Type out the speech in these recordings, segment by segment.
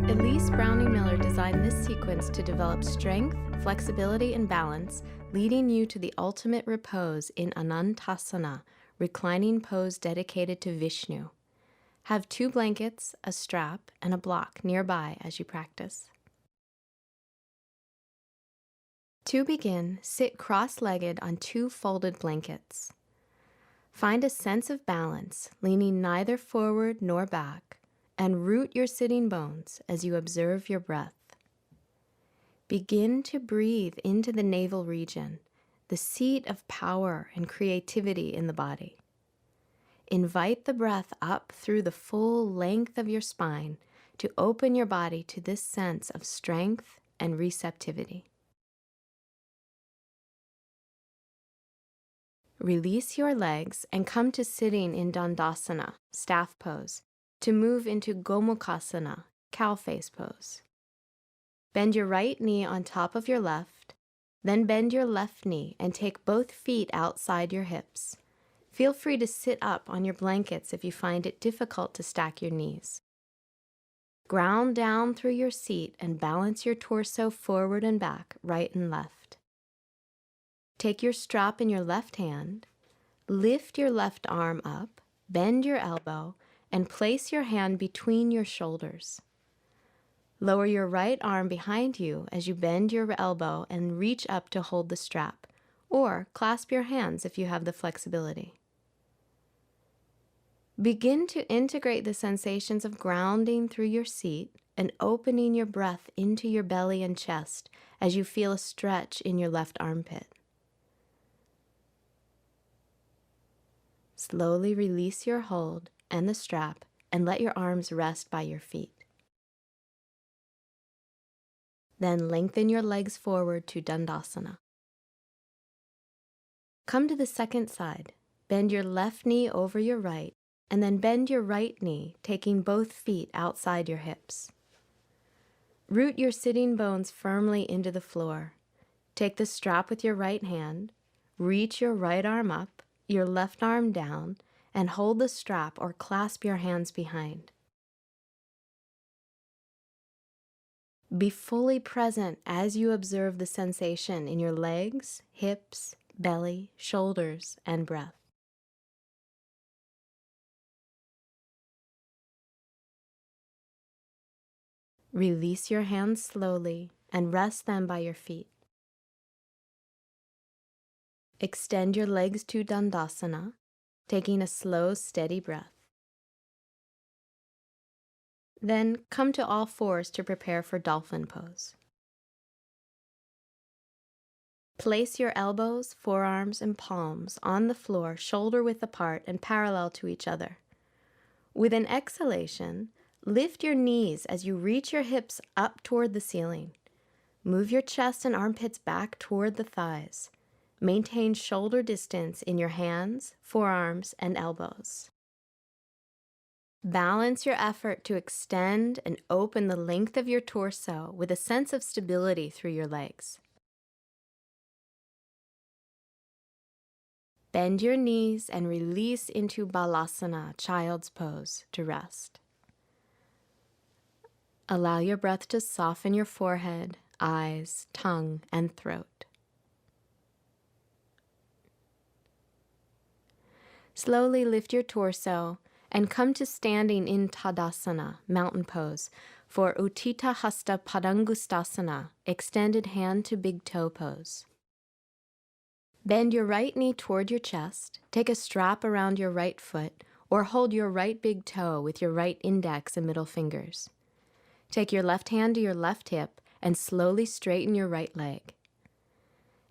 Elise Miller designed this sequence to develop strength, flexibility, and balance, leading you to the ultimate repose in Anantasana, reclining pose dedicated to Vishnu. Have 2 blankets, a strap, and a block nearby as you practice. To begin, sit cross-legged on 2 folded blankets. Find a sense of balance, leaning neither forward nor back, and root your sitting bones as you observe your breath. Begin to breathe into the navel region, the seat of power and creativity in the body. Invite the breath up through the full length of your spine to open your body to this sense of strength and receptivity. Release your legs and come to sitting in Dandasana, staff pose, to move into Gomukhasana, cow face pose. Bend your right knee on top of your left, then bend your left knee and take both feet outside your hips. Feel free to sit up on your blankets if you find it difficult to stack your knees. Ground down through your seat and balance your torso forward and back, right and left. Take your strap in your left hand, lift your left arm up, bend your elbow, and place your hand between your shoulders. Lower your right arm behind you as you bend your elbow and reach up to hold the strap, or clasp your hands if you have the flexibility. Begin to integrate the sensations of grounding through your seat and opening your breath into your belly and chest as you feel a stretch in your left armpit. Slowly release your hold and the strap and let your arms rest by your feet. Then lengthen your legs forward to Dandasana. Come to the second side. Bend your left knee over your right, and then bend your right knee, taking both feet outside your hips. Root your sitting bones firmly into the floor. Take the strap with your right hand, reach your right arm up, your left arm down, and hold the strap or clasp your hands behind. Be fully present as you observe the sensation in your legs, hips, belly, shoulders, and breath. Release your hands slowly and rest them by your feet. Extend your legs to Dandasana, taking a slow, steady breath. Then come to all fours to prepare for dolphin pose. Place your elbows, forearms, and palms on the floor, shoulder-width apart and parallel to each other. With an exhalation, lift your knees as you reach your hips up toward the ceiling. Move your chest and armpits back toward the thighs. Maintain shoulder distance in your hands, forearms, and elbows. Balance your effort to extend and open the length of your torso with a sense of stability through your legs. Bend your knees and release into Balasana, child's pose, to rest. Allow your breath to soften your forehead, eyes, tongue, and throat. Slowly lift your torso and come to standing in Tadasana, mountain pose, for Uttita Hasta Padangustasana, extended hand to big toe pose. Bend your right knee toward your chest, take a strap around your right foot, or hold your right big toe with your right index and middle fingers. Take your left hand to your left hip and slowly straighten your right leg.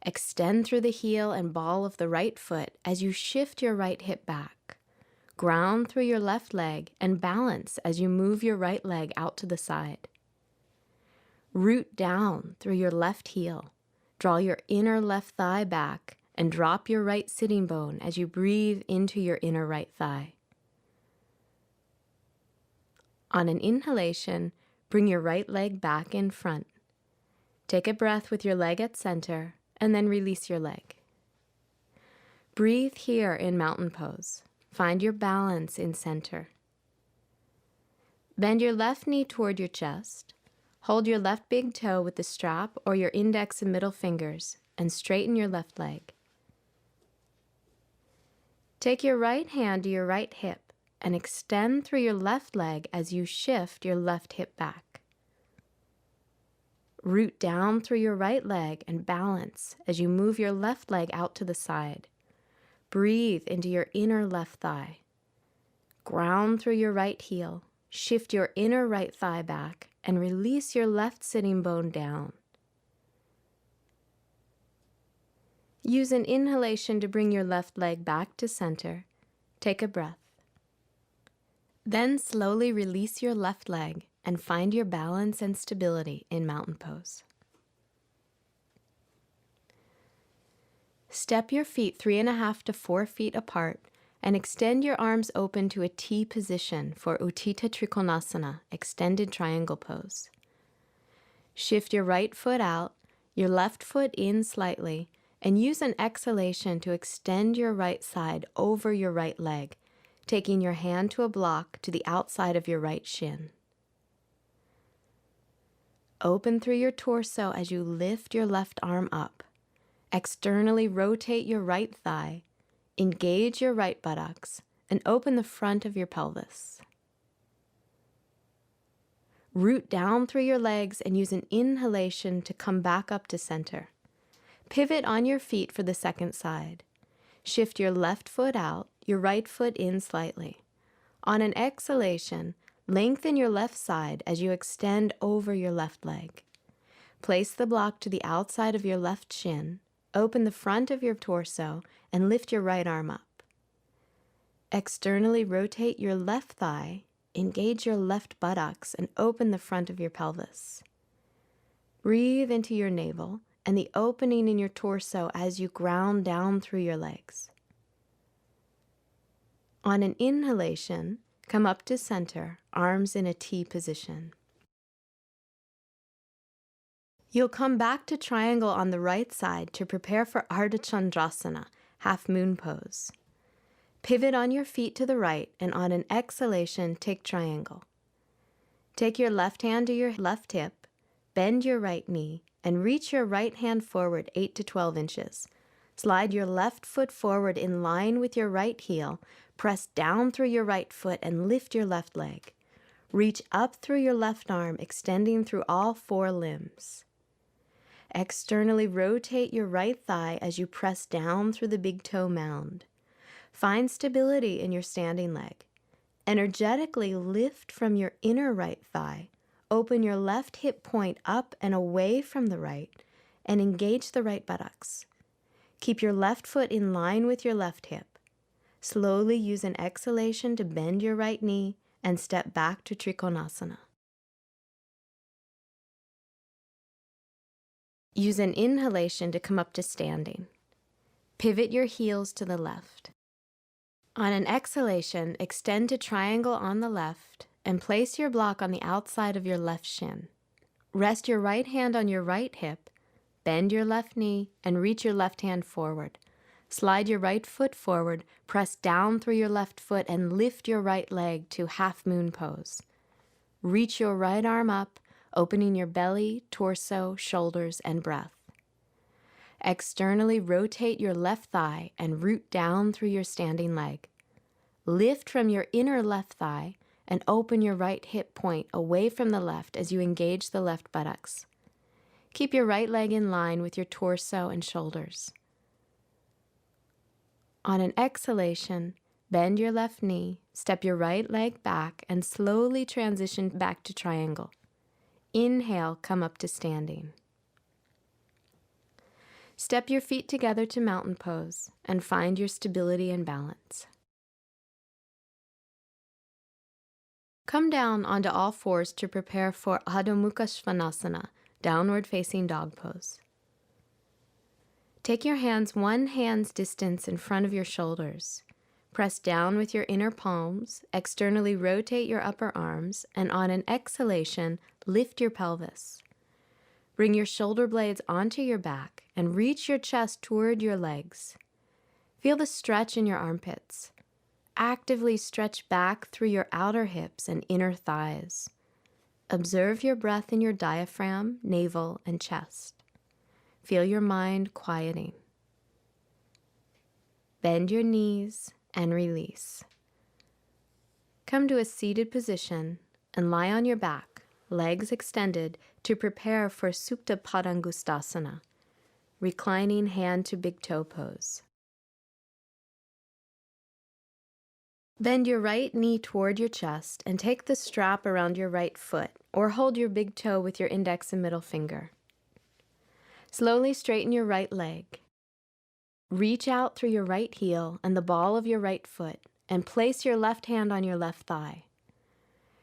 Extend through the heel and ball of the right foot as you shift your right hip back. Ground through your left leg and balance as you move your right leg out to the side. Root down through your left heel. Draw your inner left thigh back and drop your right sitting bone as you breathe into your inner right thigh. On an inhalation, bring your right leg back in front. Take a breath with your leg at center, and then release your leg. Breathe here in mountain pose. Find your balance in center. Bend your left knee toward your chest. Hold your left big toe with the strap or your index and middle fingers and straighten your left leg. Take your right hand to your right hip and extend through your left leg as you shift your left hip back. Root down through your right leg and balance as you move your left leg out to the side. Breathe into your inner left thigh. Ground through your right heel. Shift your inner right thigh back and release your left sitting bone down. Use an inhalation to bring your left leg back to center. Take a breath. Then slowly release your left leg and find your balance and stability in mountain pose. Step your feet 3.5 to 4 feet apart and extend your arms open to a T position for Utthita Trikonasana, extended triangle pose. Shift your right foot out, your left foot in slightly, and use an exhalation to extend your right side over your right leg, taking your hand to a block to the outside of your right shin. Open through your torso as you lift your left arm up. Externally rotate your right thigh, engage your right buttocks, and open the front of your pelvis. Root down through your legs and use an inhalation to come back up to center. Pivot on your feet for the second side. Shift your left foot out, your right foot in slightly. On an exhalation, lengthen your left side as you extend over your left leg. Place the block to the outside of your left shin, open the front of your torso, and lift your right arm up. Externally rotate your left thigh, engage your left buttocks, and open the front of your pelvis. Breathe into your navel and the opening in your torso as you ground down through your legs. On an inhalation, come up to center, arms in a T position. You'll come back to triangle on the right side to prepare for Ardha Chandrasana, half moon pose. Pivot on your feet to the right and on an exhalation, take triangle. Take your left hand to your left hip, bend your right knee, and reach your right hand forward 8 to 12 inches. Slide your left foot forward in line with your right heel, press down through your right foot and lift your left leg. Reach up through your left arm, extending through all 4 limbs. Externally rotate your right thigh as you press down through the big toe mound. Find stability in your standing leg. Energetically lift from your inner right thigh. Open your left hip point up and away from the right, and engage the right buttocks. Keep your left foot in line with your left hip. Slowly use an exhalation to bend your right knee and step back to Trikonasana. Use an inhalation to come up to standing. Pivot your heels to the left. On an exhalation, extend to triangle on the left and place your block on the outside of your left shin. Rest your right hand on your right hip, bend your left knee, and reach your left hand forward. Slide your right foot forward, press down through your left foot, and lift your right leg to half moon pose. Reach your right arm up, opening your belly, torso, shoulders, and breath. Externally rotate your left thigh and root down through your standing leg. Lift from your inner left thigh and open your right hip point away from the left as you engage the left buttocks. Keep your right leg in line with your torso and shoulders. On an exhalation, bend your left knee, step your right leg back, and slowly transition back to triangle. Inhale, come up to standing. Step your feet together to mountain pose and find your stability and balance. Come down onto all fours to prepare for Adho Mukha Svanasana, downward facing dog pose. Take your hands 1 hand's distance in front of your shoulders. Press down with your inner palms, externally rotate your upper arms, and on an exhalation, lift your pelvis. Bring your shoulder blades onto your back and reach your chest toward your legs. Feel the stretch in your armpits. actively stretch back through your outer hips and inner thighs. Observe your breath in your diaphragm, navel, and chest. Feel your mind quieting. Bend your knees and release. Come to a seated position and lie on your back, legs extended, to prepare for Supta Padangustasana, reclining hand to big toe pose. Bend your right knee toward your chest and take the strap around your right foot, or hold your big toe with your index and middle finger. Slowly straighten your right leg. Reach out through your right heel and the ball of your right foot and place your left hand on your left thigh.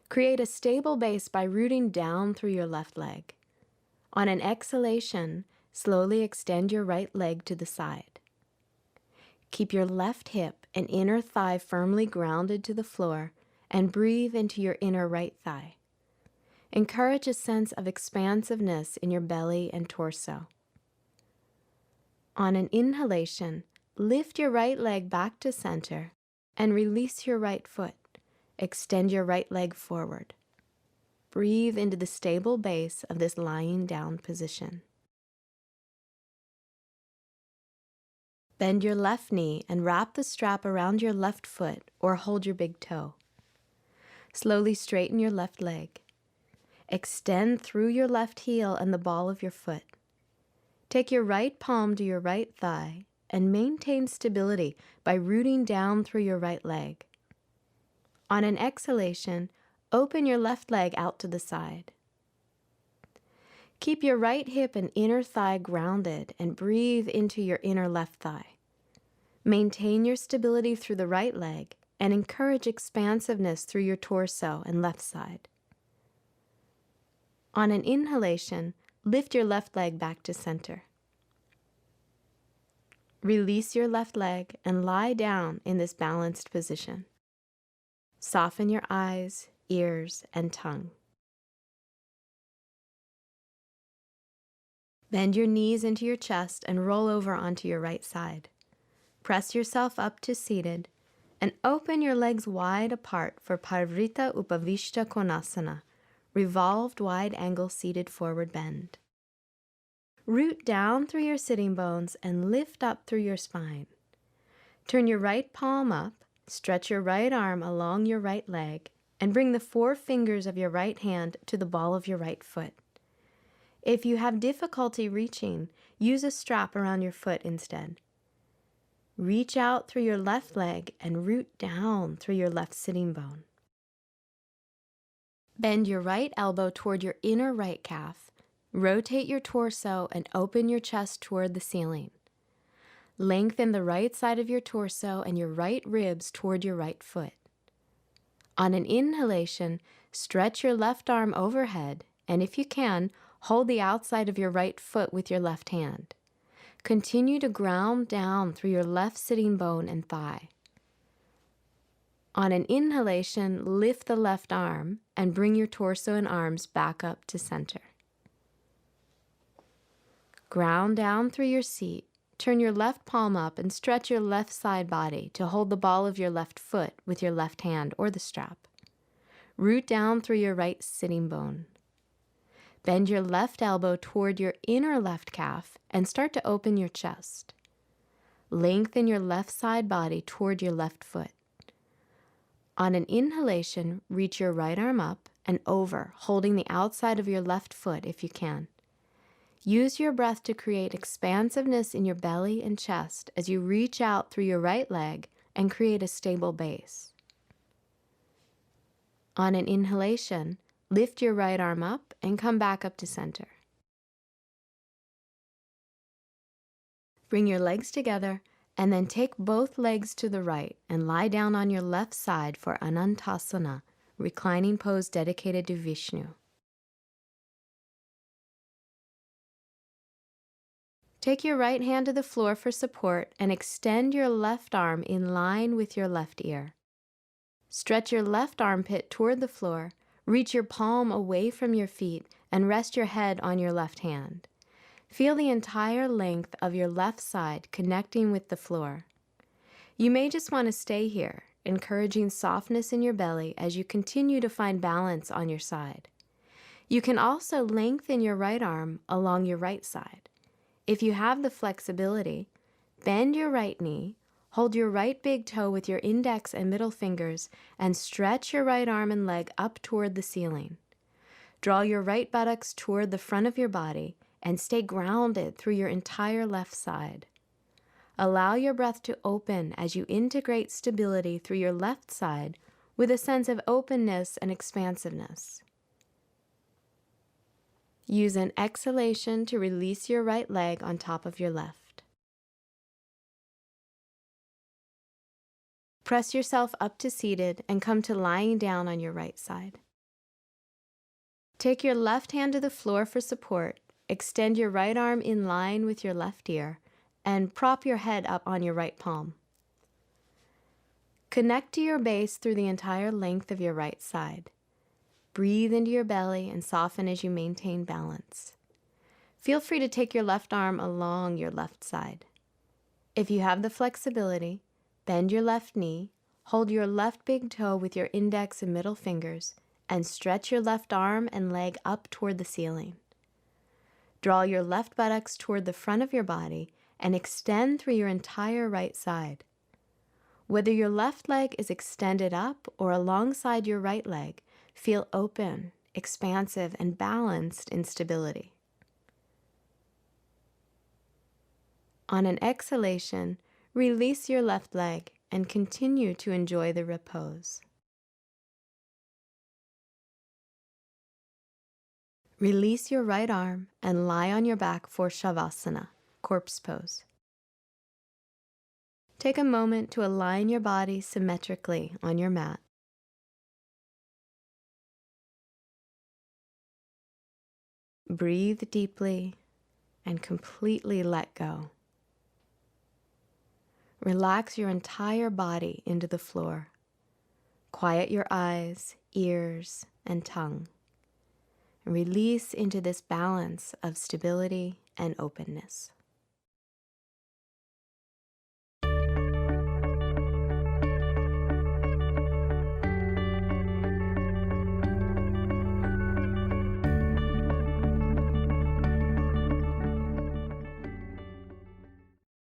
Create a stable base by rooting down through your left leg. On an exhalation, slowly extend your right leg to the side. Keep your left hip and inner thigh firmly grounded to the floor and breathe into your inner right thigh. Encourage a sense of expansiveness in your belly and torso. On an inhalation, lift your right leg back to center and release your right foot. Extend your right leg forward. Breathe into the stable base of this lying down position. Bend your left knee and wrap the strap around your left foot or hold your big toe. Slowly straighten your left leg. Extend through your left heel and the ball of your foot. Take your right palm to your right thigh and maintain stability by rooting down through your right leg. On an exhalation, open your left leg out to the side. Keep your right hip and inner thigh grounded and breathe into your inner left thigh. Maintain your stability through the right leg and encourage expansiveness through your torso and left side. On an inhalation, lift your left leg back to center. Release your left leg and lie down in this balanced position. Soften your eyes, ears, and tongue. Bend your knees into your chest and roll over onto your right side. Press yourself up to seated and open your legs wide apart for Parivrtta Upavishta Konasana, revolved wide angle seated forward bend. Root down through your sitting bones and lift up through your spine. Turn your right palm up, stretch your right arm along your right leg, and bring the 4 fingers of your right hand to the ball of your right foot. If you have difficulty reaching, use a strap around your foot instead. Reach out through your left leg and root down through your left sitting bone. Bend your right elbow toward your inner right calf. Rotate your torso and open your chest toward the ceiling. Lengthen the right side of your torso and your right ribs toward your right foot. On an inhalation, stretch your left arm overhead, and if you can, hold the outside of your right foot with your left hand. Continue to ground down through your left sitting bone and thigh. On an inhalation, lift the left arm and bring your torso and arms back up to center. Ground down through your seat. Turn your left palm up and stretch your left side body to hold the ball of your left foot with your left hand or the strap. Root down through your right sitting bone. Bend your left elbow toward your inner left calf and start to open your chest. Lengthen your left side body toward your left foot. On an inhalation, reach your right arm up and over, holding the outside of your left foot if you can. Use your breath to create expansiveness in your belly and chest as you reach out through your right leg and create a stable base. On an inhalation, lift your right arm up and come back up to center. Bring your legs together and then take both legs to the right and lie down on your left side for Anantasana, reclining pose dedicated to Vishnu. Take your right hand to the floor for support and extend your left arm in line with your left ear. Stretch your left armpit toward the floor, reach your palm away from your feet, and rest your head on your left hand. Feel the entire length of your left side connecting with the floor. You may just want to stay here. encouraging softness in your belly as you continue to find balance on your side. You can also lengthen your right arm along your right side. If you have the flexibility, bend your right knee, hold your right big toe with your index and middle fingers, and stretch your right arm and leg up toward the ceiling. Draw your right buttocks toward the front of your body and stay grounded through your entire left side. Allow your breath to open as you integrate stability through your left side with a sense of openness and expansiveness. Use an exhalation to release your right leg on top of your left. Press yourself up to seated and come to lying down on your right side. Take your left hand to the floor for support, extend your right arm in line with your left ear, and prop your head up on your right palm. Connect to your base through the entire length of your right side. Breathe into your belly and soften as you maintain balance. Feel free to take your left arm along your left side. If you have the flexibility, bend your left knee, hold your left big toe with your index and middle fingers, and stretch your left arm and leg up toward the ceiling. Draw your left buttocks toward the front of your body and extend through your entire right side. Whether your left leg is extended up or alongside your right leg, feel open, expansive, and balanced in stability. On an exhalation, release your left leg and continue to enjoy the repose. Release your right arm and lie on your back for Shavasana, corpse pose. Take a moment to align your body symmetrically on your mat. Breathe deeply and completely let go. Relax your entire body into the floor. Quiet your eyes, ears, and tongue. And release into this balance of stability and openness.